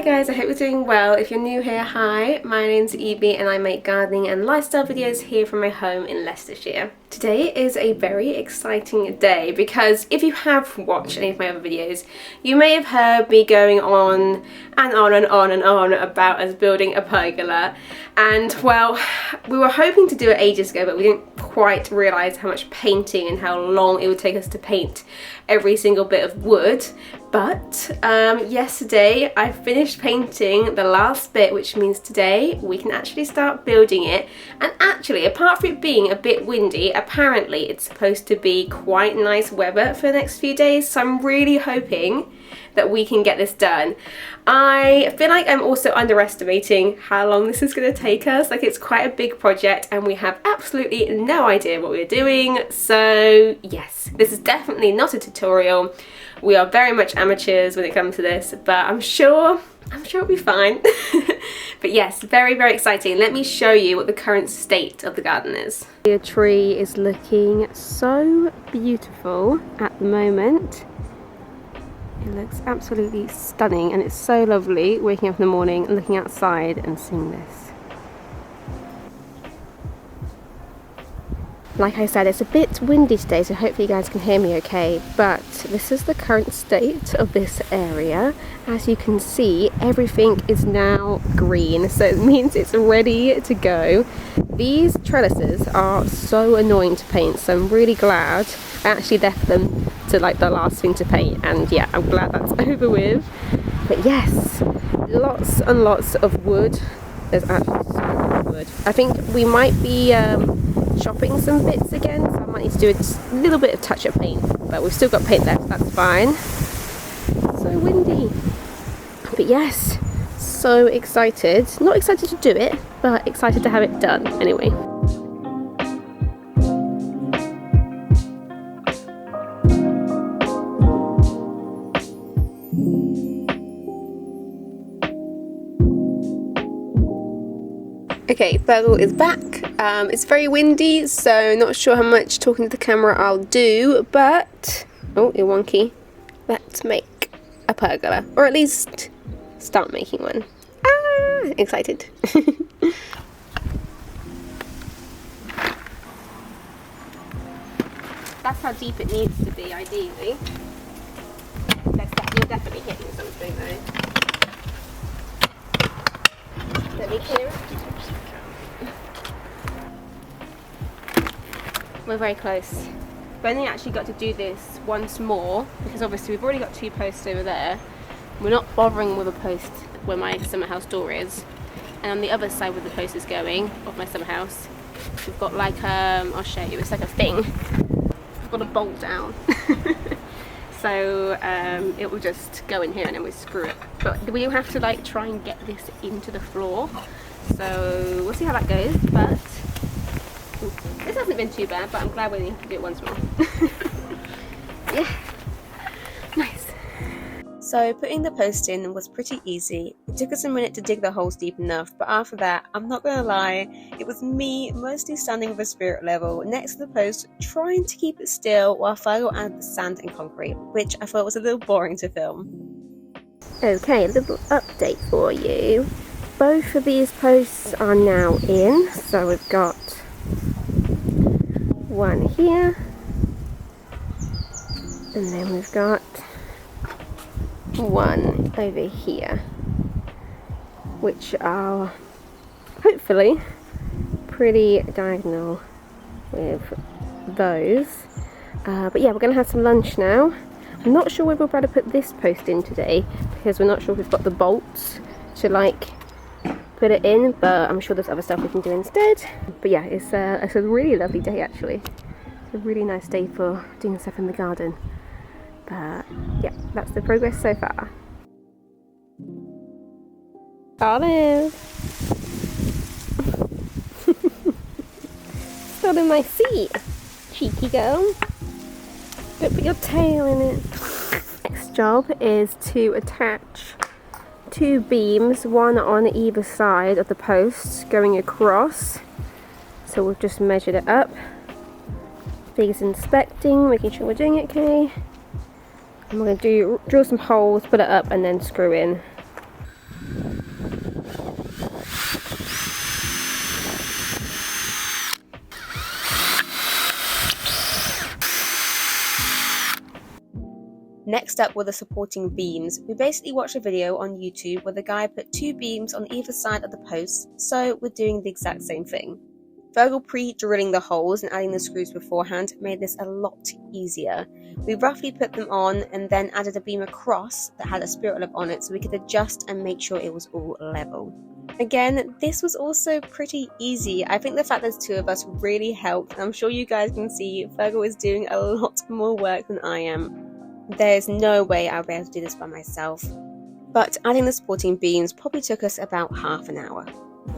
guys, I hope you're doing well. If you're new here, hi, my name's Evie and I make gardening and lifestyle videos here from my home in Leicestershire. Today is a very exciting day because if you have watched any of my other videos, you may have heard me going on and on and on and on about us building a pergola. And well, we were hoping to do it ages ago, but we didn't quite realise how much painting and how long it would take us to paint every single bit of wood. But yesterday I finished painting the last bit, which means today we can actually start building it. And actually, apart from it being a bit windy, apparently it's supposed to be quite nice weather for the next few days, so I'm really hoping that we can get this done. I feel like I'm also underestimating how long this is going to take us. Like, it's quite a big project and we have absolutely no idea what we're doing. So yes, this is definitely not a tutorial. We are very much amateurs when it comes to this, but I'm sure it'll be fine. But yes, very, very exciting. Let me show you what the current state of the garden is. The tree is looking so beautiful at the moment. It looks absolutely stunning and it's so lovely waking up in the morning and looking outside and seeing this. Like I said, it's a bit windy today, so hopefully you guys can hear me okay, but this is the current state of this area. As you can see, everything is now green, so it means it's ready to go. These trellises are so annoying to paint, so I'm really glad I actually left them to like the last thing to paint, and yeah, I'm glad that's over with. But yes, lots and lots of wood. There's actually so much wood. I think we might be chopping some bits again, so I might need to do a little bit of touch-up paint, but we've still got paint left, that's fine. So windy. But yes, so excited. Not excited to do it, but excited to have it done anyway. Okay, Pergola is back. It's very windy, so not sure how much talking to the camera I'll do, but oh, you're wonky. Let's make a pergola, or at least start making one. Ah, excited. That's how deep it needs to be, ideally. You're definitely hitting something though. Let me clear it. We're very close. We've only actually got to do this once more because obviously we've already got 2 posts over there. We're not bothering with a post where my summer house door is, and on the other side where the post is going of my summer house, we've got like I'll show you. It's like a thing. We've got a bolt down. So it will just go in here and then we screw it. But we will have to like try and get this into the floor. So we'll see how that goes. But this hasn't been too bad, but I'm glad we only have to do it once more. Yeah, nice. So putting the post in was pretty easy. It took us a minute to dig the holes deep enough, but after that, I'm not gonna lie, it was me mostly standing with a spirit level next to the post, trying to keep it still while Sparrow added the sand and concrete, which I thought was a little boring to film. Okay, a little update for you. Both of these posts are now in, so we've got one here, and then we've got one over here, which are hopefully pretty diagonal with those. But yeah, we're going to have some lunch now. I'm not sure whether we're about to put this post in today because we're not sure if we've got the bolts to like put it in, but I'm sure there's other stuff we can do instead. But yeah, it's a really lovely day actually. It's a really nice day for doing stuff in the garden. But yeah, that's the progress so far. Olive! Still in my seat, cheeky girl. Don't put your tail in it. Next job is to attach 2 beams, one on either side of the posts going across. So we've just measured it up. These inspecting, making sure we're doing it okay. I'm going to drill some holes, put it up and then screw in. Next up were the supporting beams. We basically watched a video on YouTube where the guy put 2 beams on either side of the posts, so we're doing the exact same thing. Fergal pre-drilling the holes and adding the screws beforehand made this a lot easier. We roughly put them on and then added a beam across that had a spirit lip on it so we could adjust and make sure it was all level. Again, this was also pretty easy. I think the fact there's 2 of us really helped, and I'm sure you guys can see Fergal is doing a lot more work than I am. There's no way I'll be able to do this by myself. But adding the supporting beams probably took us about half an hour.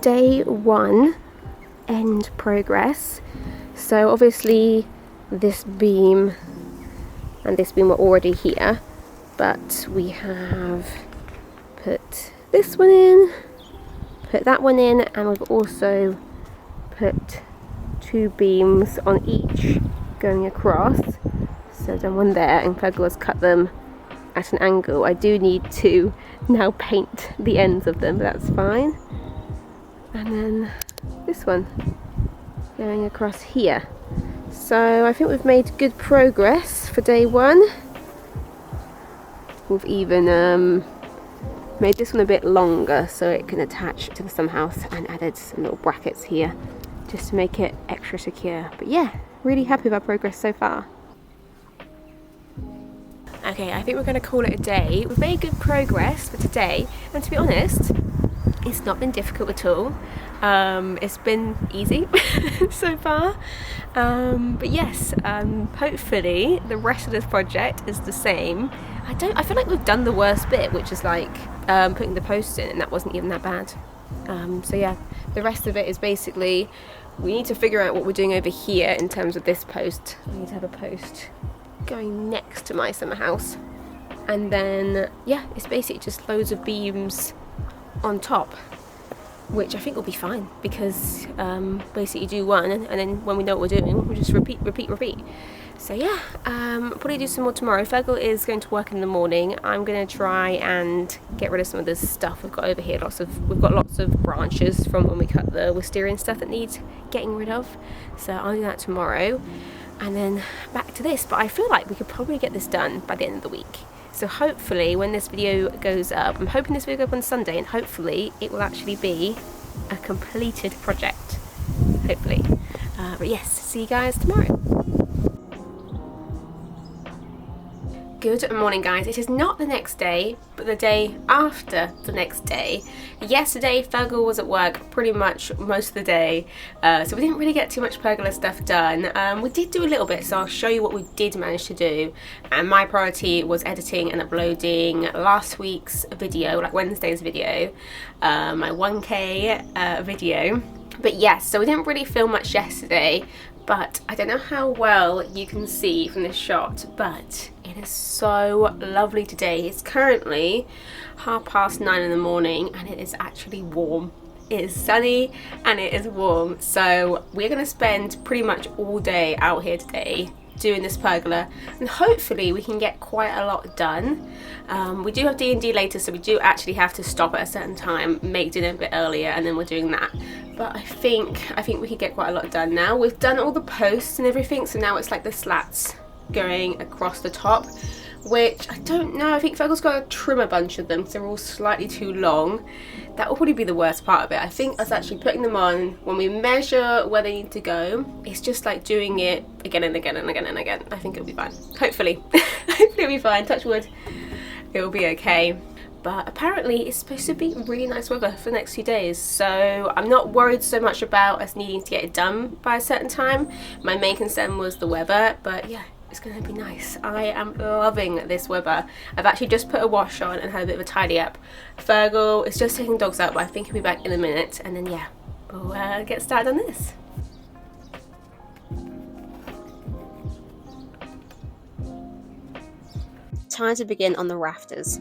Day 1, end progress. So obviously this beam and this beam were already here, but we have put this one in, put that one in, and we've also put 2 beams on each going across. So I've done one there, and Pergola has cut them at an angle. I do need to now paint the ends of them, but that's fine. And then this one going across here. So I think we've made good progress for day 1. We've even made this one a bit longer so it can attach to the summer house, and added some little brackets here just to make it extra secure. But yeah, really happy with our progress so far. Okay, I think we're going to call it a day. We've made good progress for today, and to be honest, it's not been difficult at all. It's been easy so far. But yes, hopefully the rest of this project is the same. I feel like we've done the worst bit, which is like putting the posts in, and that wasn't even that bad. So yeah, the rest of it is basically we need to figure out what we're doing over here in terms of this post. I need to have a post going next to my summer house, and then yeah, it's basically just loads of beams on top, which I think will be fine, because basically you do one, and then when we know what we're doing, we just repeat. So yeah, probably do some more tomorrow. Fergal is going to work in the morning. I'm going to try and get rid of some of this stuff we've got over here. We've got lots of branches from when we cut the wisteria and stuff that needs getting rid of, so I'll do that tomorrow. And then back to this, but I feel like we could probably get this done by the end of the week. So hopefully when this video goes up, I'm hoping this video goes up on Sunday, and hopefully it will actually be a completed project, hopefully. But yes, see you guys tomorrow. Good morning, guys. It is not the next day, but the day after the next day. Yesterday, Fergal was at work pretty much most of the day, so we didn't really get too much Pergola stuff done. We did do a little bit, so I'll show you what we did manage to do. And my priority was editing and uploading last week's video, like Wednesday's video, my 1K video. But yes, so we didn't really film much yesterday, but I don't know how well you can see from this shot, but it is so lovely today. It's currently 9:30 in the morning, and it is actually warm. It is sunny and it is warm, so we're going to spend pretty much all day out here today doing this pergola, and hopefully we can get quite a lot done. We do have D&D later, so we do actually have to stop at a certain time, make dinner a bit earlier, and then we're doing that. But I think we could get quite a lot done now. We've done all the posts and everything, so now it's like the slats going across the top, which I don't know, I think Fergal's got to trim a bunch of them because they're all slightly too long. That will probably be the worst part of it. I think us actually putting them on, when we measure where they need to go, it's just like doing it again and again and again and again. I think it'll be fine. Hopefully. Hopefully it'll be fine. Touch wood. It'll be okay. But apparently it's supposed to be really nice weather for the next few days, so I'm not worried so much about us needing to get it done by a certain time. My main concern was the weather, but yeah, it's going to be nice. I am loving this weather. I've actually just put a wash on and had a bit of a tidy up. Fergal is just taking the dogs out, but I think he'll be back in a minute, and then yeah, we'll get started on this. Time to begin on the rafters.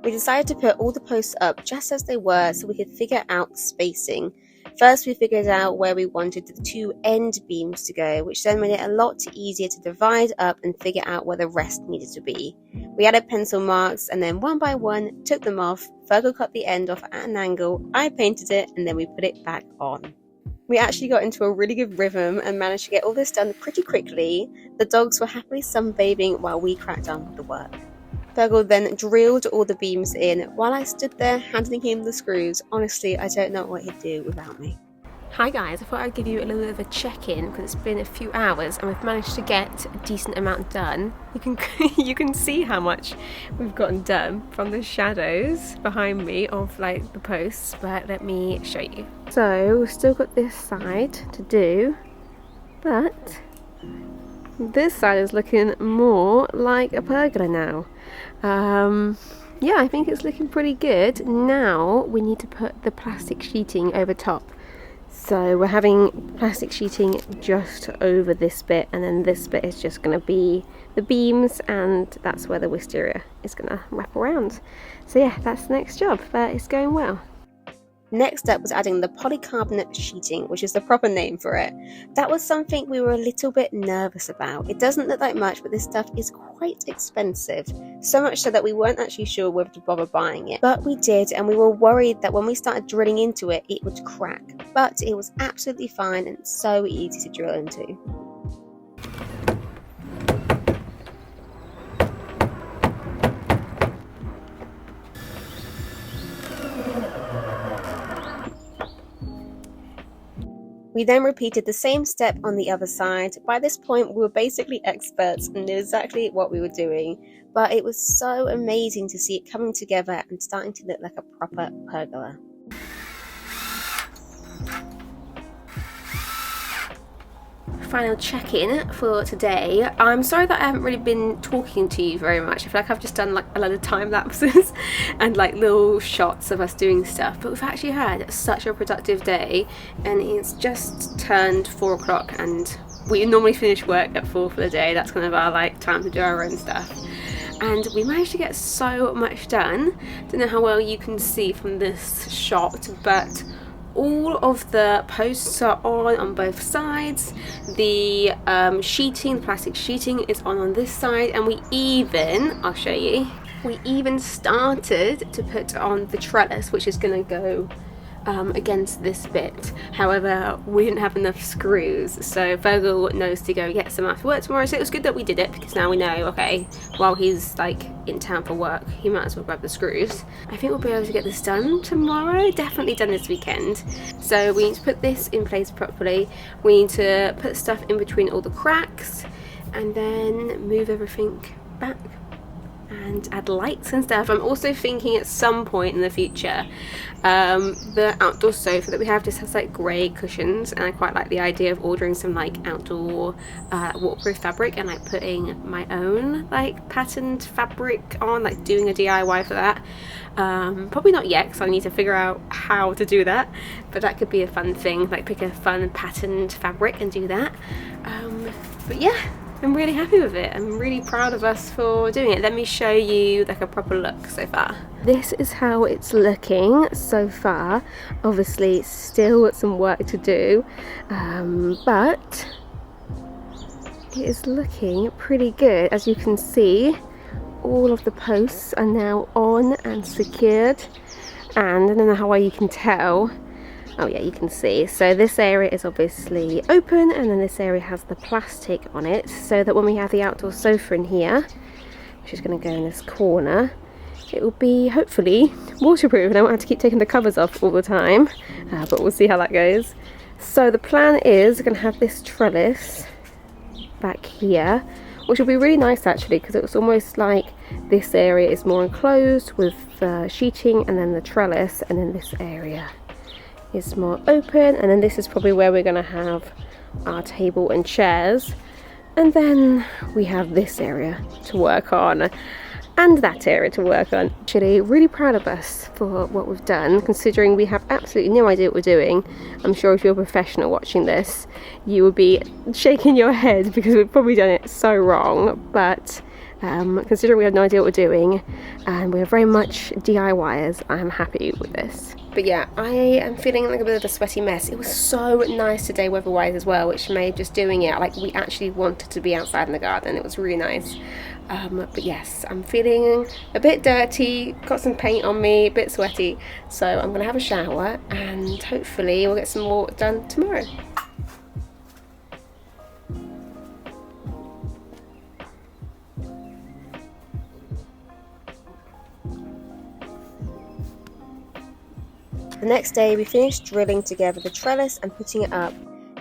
We decided to put all the posts up just as they were so we could figure out the spacing. First, we figured out where we wanted the 2 end beams to go, which then made it a lot easier to divide up and figure out where the rest needed to be. We added pencil marks, and then one by one took them off. Fergal cut the end off at an angle, I painted it, and then we put it back on. We actually got into a really good rhythm and managed to get all this done pretty quickly. The dogs were happily sunbathing while we cracked on with the work. Pergola then drilled all the beams in while I stood there handing him the screws. Honestly, I don't know what he'd do without me. Hi guys, I thought I'd give you a little bit of a check-in because it's been a few hours and we've managed to get a decent amount done. You can see how much we've gotten done from the shadows behind me of like the posts, but let me show you. So we've still got this side to do, but this side is looking more like a pergola now. Yeah, I think it's looking pretty good. Now we need to put the plastic sheeting over top. So we're having plastic sheeting just over this bit, and then this bit is just going to be the beams, and that's where the wisteria is going to wrap around. So yeah, that's the next job, but it's going well. Next up was adding the polycarbonate sheeting, which is the proper name for it. That was something we were a little bit nervous about. It doesn't look like much, but this stuff is quite expensive. So much so that we weren't actually sure whether to bother buying it. But we did, and we were worried that when we started drilling into it, it would crack. But it was absolutely fine and so easy to drill into. We then repeated the same step on the other side. By this point, we were basically experts and knew exactly what we were doing. But it was so amazing to see it coming together and starting to look like a proper pergola. Final check-in for today. I'm sorry that I haven't really been talking to you very much. I feel like I've just done like a lot of time lapses and like little shots of us doing stuff, but we've actually had such a productive day, and it's just turned 4 o'clock and we normally finish work at 4 for the day. That's kind of our like time to do our own stuff, and we managed to get so much done. Don't know how well you can see from this shot, but all of the posts are on both sides. The sheeting, the plastic sheeting is on this side, and we even, I'll show you, we even started to put on the trellis, which is going to go against this bit. However, we didn't have enough screws, so Virgil knows to go get some after work tomorrow, so it was good that we did it, because now we know, okay, while he's like in town for work, he might as well grab the screws. I think we'll be able to get this done tomorrow, definitely done this weekend. So we need to put this in place properly, we need to put stuff in between all the cracks, and then move everything back and add lights and stuff. I'm also thinking at some point in the future, the outdoor sofa that we have just has like grey cushions, and I quite like the idea of ordering some like outdoor waterproof fabric and like putting my own like patterned fabric on, like doing a DIY for that. Probably not yet, because I need to figure out how to do that, but that could be a fun thing, like pick a fun patterned fabric and do that. But yeah, I'm really happy with it. I'm really proud of us for doing it. Let me show you like a proper look so far. This is how it's looking so far. Obviously still some work to do, but it is looking pretty good. As you can see, all of the posts are now on and secured, and I don't know how well you can tell. Oh yeah, you can see. So this area is obviously open, and then this area has the plastic on it, so that when we have the outdoor sofa in here, which is going to go in this corner, it will be hopefully waterproof and I won't have to keep taking the covers off all the time, but we'll see how that goes. So the plan is we're going to have this trellis back here, which will be really nice actually, because it's almost like this area is more enclosed with sheeting, and then the trellis, and then this area is more open, and then this is probably where we're going to have our table and chairs, and then we have this area to work on and that area to work on. Actually really proud of us for what we've done, considering we have absolutely no idea what we're doing. I'm sure if you're a professional watching this, you would be shaking your head because we've probably done it so wrong, but considering we have no idea what we're doing and we're very much DIYers, I'm happy with this. But yeah, I am feeling like a bit of a sweaty mess. It was so nice today weather-wise as well, which made just doing it, like we actually wanted to be outside in the garden. It was really nice. But yes, I'm feeling a bit dirty, got some paint on me, a bit sweaty. So I'm gonna have a shower and hopefully we'll get some more done tomorrow. The next day we finished drilling together the trellis and putting it up.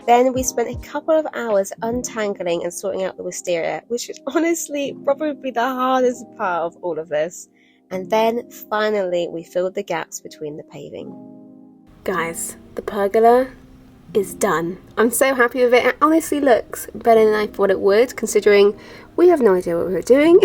Then we spent a couple of hours untangling and sorting out the wisteria, which is honestly probably the hardest part of all of this. And then finally we filled the gaps between the paving. Guys, the pergola is done. I'm so happy with it. It honestly looks better than I thought it would, considering we have no idea what we were doing.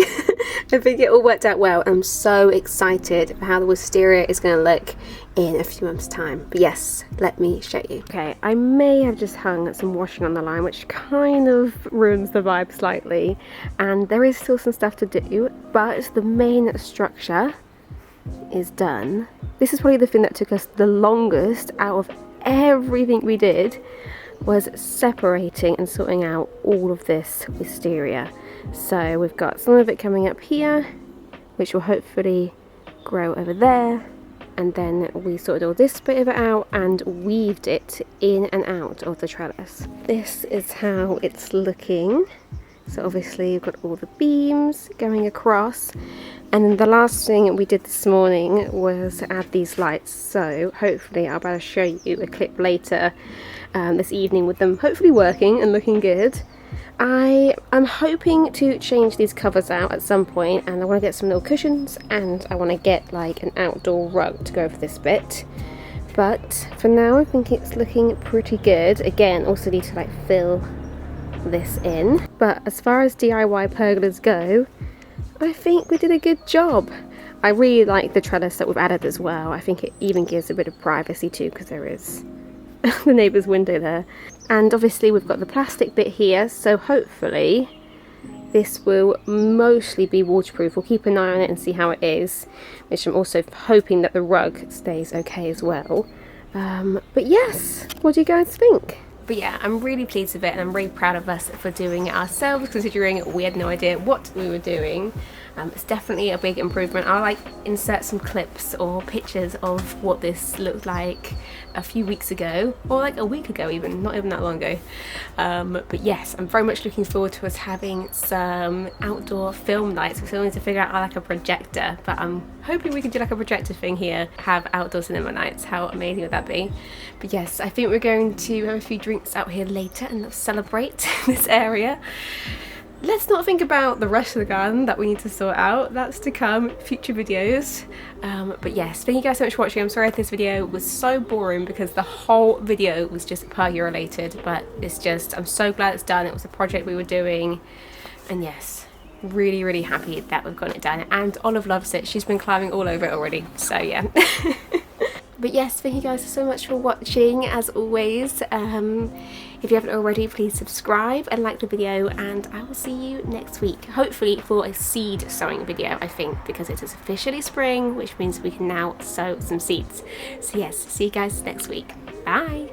I think it all worked out well. I'm so excited for how the wisteria is going to look in a few months' time. But yes, let me show you. Okay, I may have just hung some washing on the line, which kind of ruins the vibe slightly. And there is still some stuff to do, but the main structure is done. This is probably the thing that took us the longest out of everything we did, was separating and sorting out all of this wisteria. So we've got some of it coming up here, which will hopefully grow over there, and then we sorted all this bit of it out and weaved it in and out of the trellis. This is how it's looking. So obviously you've got all the beams going across, and then the last thing we did this morning was add these lights. So hopefully I'll be able to show you a clip later this evening with them hopefully working and looking good. I am hoping to change these covers out at some point, and I want to get some little cushions, and I want to get like an outdoor rug to go over this bit. But for now I think it's looking pretty good. Again, also need to like fill this in, but as far as DIY pergolas go, I think we did a good job. I really like the trellis that we've added as well. I think it even gives a bit of privacy too, because there is the neighbour's window there. And obviously we've got the plastic bit here, so hopefully this will mostly be waterproof. We'll keep an eye on it and see how it is, which I'm also hoping that the rug stays okay as well. But yes, what do you guys think? But yeah, I'm really pleased with it, and I'm really proud of us for doing it ourselves, considering we had no idea what we were doing. It's definitely a big improvement. I'll like insert some clips or pictures of what this looked like a few weeks ago, or like a week ago even, not even that long ago. But yes, I'm very much looking forward to us having some outdoor film nights. We still need to figure out like a projector, but I'm hoping we can do like a projector thing here, have outdoor cinema nights. How amazing would that be? But yes, I think we're going to have a few drinks out here later and celebrate this area. Let's not think about the rest of the garden that we need to sort out. That's to come, future videos. But yes, thank you guys so much for watching. I'm sorry if this video was so boring, because the whole video was just pergola related, but it's just, I'm so glad it's done. It was a project we were doing, and yes, really happy that we've got it done. And Olive loves it. She's been climbing all over it already, so yeah. But yes, thank you guys so much for watching, as always. If you haven't already, please subscribe and like the video, and I will see you next week, hopefully for a seed sowing video, I think, because it is officially spring, which means we can now sow some seeds. So yes, see you guys next week. Bye!